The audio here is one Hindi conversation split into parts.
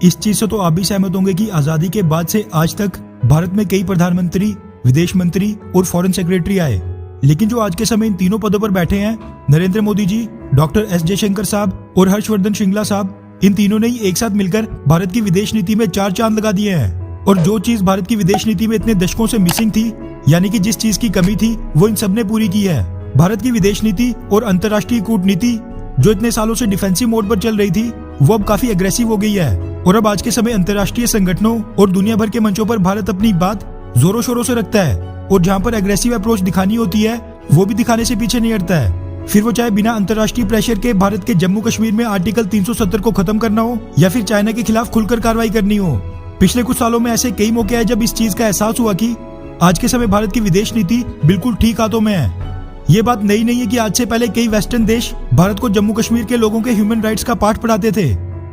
इस चीज से तो आप भी सहमत होंगे कि आजादी के बाद से आज तक भारत में कई प्रधानमंत्री, विदेश मंत्री और फॉरेन सेक्रेटरी आए, लेकिन जो आज के समय इन तीनों पदों पर बैठे हैं, नरेंद्र मोदी जी, डॉक्टर एस जयशंकर साहब और हर्षवर्धन श्रृंगला साहब, इन तीनों ने ही एक साथ मिलकर भारत की विदेश नीति में 4 चांद लगा दिए हैं। और जो चीज भारत की विदेश नीति में इतने दशकों से मिसिंग थी, यानी कि जिस चीज की कमी थी, वो इन सब ने पूरी की है। भारत की विदेश नीति और अंतर्राष्ट्रीय कूटनीति जो इतने सालों से डिफेंसिव मोड पर चल रही थी, वो अब काफी एग्रेसिव हो गई है। और अब आज के समय अंतर्राष्ट्रीय संगठनों और दुनिया भर के मंचों पर भारत अपनी बात जोरों शोरों से रखता है, और जहाँ पर एग्रेसिव अप्रोच दिखानी होती है, वो भी दिखाने से पीछे नहीं हटता है। फिर वो चाहे बिना अंतर्राष्ट्रीय प्रेशर के भारत के जम्मू कश्मीर में आर्टिकल 370 को खत्म करना हो, या फिर चाइना के खिलाफ खुलकर कार्रवाई करनी हो। पिछले कुछ सालों में ऐसे कई मौके आए जब इस चीज का एहसास हुआ कि आज के समय भारत की विदेश नीति बिल्कुल ठीक हाथों में है। ये बात नई नहीं है कि आज से पहले कई वेस्टर्न देश भारत को जम्मू कश्मीर के लोगों के ह्यूमन राइट्स का पाठ पढ़ाते थे,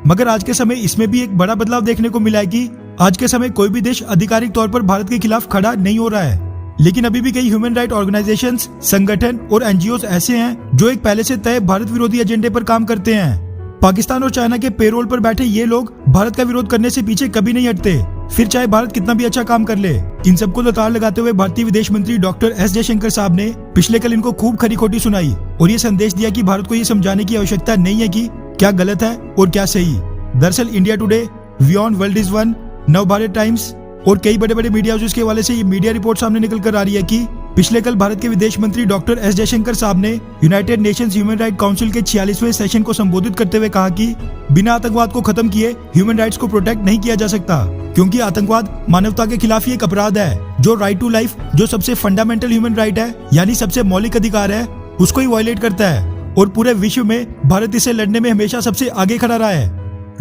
मगर आज के समय इसमें भी एक बड़ा बदलाव देखने को मिला है कि आज के समय कोई भी देश आधिकारिक तौर पर भारत के खिलाफ खड़ा नहीं हो रहा है। लेकिन अभी भी कई ह्यूमन राइट ऑर्गेनाइजेशंस, संगठन और एनजीओ ऐसे हैं जो एक पहले से तय भारत विरोधी एजेंडे पर काम करते हैं। पाकिस्तान और चाइना के पेरोल पर बैठे ये लोग भारत का विरोध करने से पीछे कभी नहीं हटते, फिर चाहे भारत कितना भी अच्छा काम कर ले। इन सबको लताड़ लगाते हुए भारतीय विदेश मंत्री डॉक्टर एस जयशंकर साहब ने पिछले कल इनको खूब खरी खोटी सुनाई और ये संदेश दिया कि भारत को ये समझाने की आवश्यकता नहीं है कि क्या गलत है और क्या सही। दरअसल India today, beyond world is one, नव भारत टाइम्स और कई बड़े बड़े मीडिया हाउसेस के हवाले से ये मीडिया रिपोर्ट सामने निकल कर आ रही है कि पिछले कल भारत के विदेश मंत्री डॉक्टर एस जयशंकर साहब ने United Nations human right council के 46वें सेशन को संबोधित करते हुए कहा कि बिना आतंकवाद को खत्म किए ह्यूमन राइट्स को प्रोटेक्ट नहीं किया जा सकता, क्योंकि आतंकवाद मानवता के खिलाफ ही एक अपराध है जो राइट टू लाइफ, जो सबसे फंडामेंटल ह्यूमन राइट है, यानी सबसे मौलिक अधिकार है, उसको ही वायलेट करता है। और पूरे विश्व में भारत इसे लड़ने में हमेशा सबसे आगे खड़ा रहा है।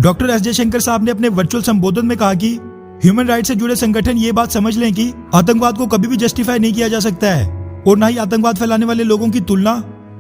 डॉक्टर एस जयशंकर साहब ने अपने वर्चुअल संबोधन में कहा कि ह्यूमन राइट से जुड़े संगठन ये बात समझ लें कि आतंकवाद को कभी भी जस्टिफाई नहीं किया जा सकता है, और न ही आतंकवाद फैलाने वाले लोगों की तुलना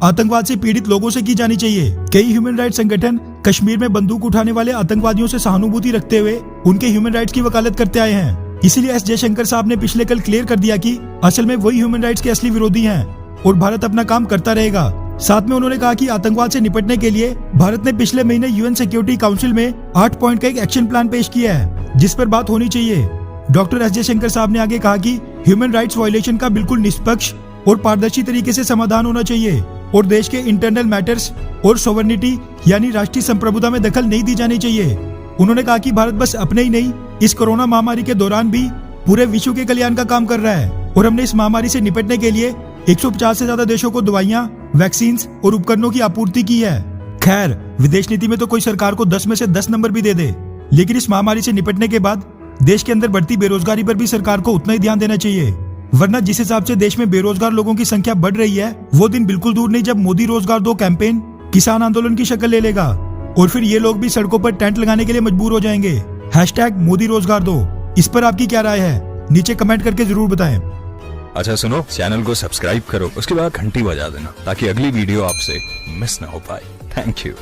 आतंकवाद से पीड़ित लोगों से की जानी चाहिए। कई ह्यूमन राइट संगठन कश्मीर में बंदूक उठाने वाले आतंकवादियों से सहानुभूति रखते हुए उनके ह्यूमन राइट्स की वकालत करते आए हैं। इसीलिए एस जयशंकर साहब ने पिछले कल क्लियर कर दिया कि असल में वही ह्यूमन राइट्स के असली विरोधी हैं और भारत अपना काम करता रहेगा। साथ में उन्होंने कहा कि आतंकवाद से निपटने के लिए भारत ने पिछले महीने यूएन सिक्योरिटी काउंसिल में 8 पॉइंट का एक एक्शन प्लान पेश किया है, जिस पर बात होनी चाहिए। डॉक्टर एस जयशंकर साहब ने आगे कहा कि ह्यूमन राइट्स वायलेशन का बिल्कुल निष्पक्ष और पारदर्शी तरीके से समाधान होना चाहिए और देश के इंटरनल मैटर्स और सोवरेनिटी यानी राष्ट्रीय संप्रभुता में दखल नहीं दी जानी चाहिए। उन्होंने कहा कि भारत बस अपने ही नहीं, इस कोरोना महामारी के दौरान भी पूरे विश्व के कल्याण का काम कर रहा है, और हमने इस महामारी से निपटने के लिए 150 से ज्यादा देशों को दवाइयां, वैक्सीन और उपकरणों की आपूर्ति की है। खैर, विदेश नीति में तो कोई सरकार को 10 में से 10 नंबर भी दे दे, लेकिन इस महामारी से निपटने के बाद देश के अंदर बढ़ती बेरोजगारी पर भी सरकार को उतना ही ध्यान देना चाहिए, वरना जिस हिसाब से देश में बेरोजगार लोगों की संख्या बढ़ रही है, वो दिन बिल्कुल दूर नहीं जब मोदी रोजगार दो कैंपेन किसान आंदोलन की शक्ल ले लेगा और फिर ये लोग भी सड़कों पर टेंट लगाने के लिए मजबूर हो जाएंगे। #मोदी रोजगार दो। इस पर आपकी क्या राय है? नीचे कमेंट करके जरूर बताएं। अच्छा सुनो, चैनल को सब्सक्राइब करो, उसके बाद घंटी बजा देना ताकि अगली वीडियो आपसे मिस ना हो पाए। Thank you.